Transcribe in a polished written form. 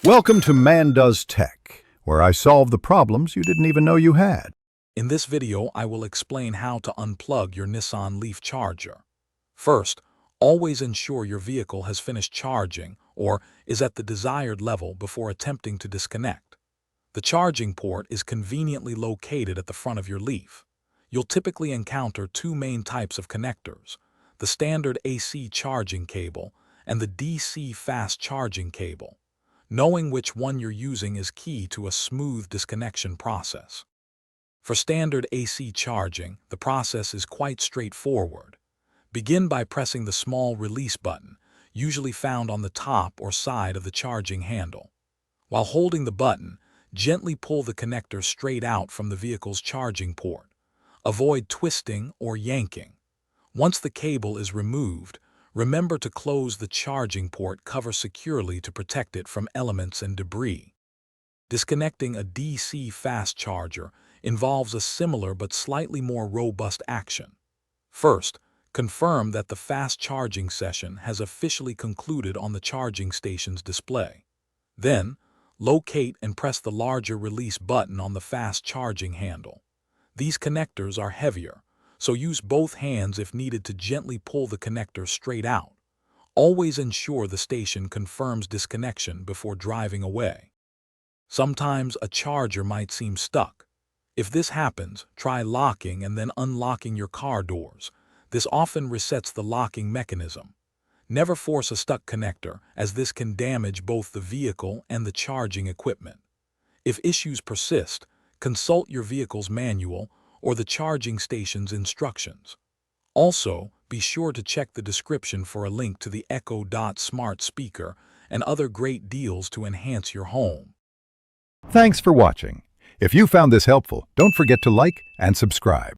Welcome to Man Does Tech, where I solve the problems you didn't even know you had. In this video, I will explain how to unplug your Nissan Leaf charger. First, always ensure your vehicle has finished charging or is at the desired level before attempting to disconnect. The charging port is conveniently located at the front of your Leaf. You'll typically encounter two main types of connectors: the standard AC charging cable and the DC fast charging cable. Knowing which one you're using is key to a smooth disconnection process. For standard AC charging, the process is quite straightforward. Begin by pressing the small release button, usually found on the top or side of the charging handle. While holding the button, gently pull the connector straight out from the vehicle's charging port. Avoid twisting or yanking. Once the cable is removed, remember to close the charging port cover securely to protect it from elements and debris. Disconnecting a DC fast charger involves a similar but slightly more robust action. First, confirm that the fast charging session has officially concluded on the charging station's display. Then, locate and press the larger release button on the fast charging handle. These connectors are heavier, so use both hands if needed to gently pull the connector straight out. Always ensure the station confirms disconnection before driving away. Sometimes a charger might seem stuck. If this happens, try locking and then unlocking your car doors. This often resets the locking mechanism. Never force a stuck connector, as this can damage both the vehicle and the charging equipment. If issues persist, consult your vehicle's manual or the charging station's instructions. Also, be sure to check the description for a link to the Echo Dot smart speaker and other great deals to enhance your home. Thanks for watching. If you found this helpful, don't forget to like and subscribe.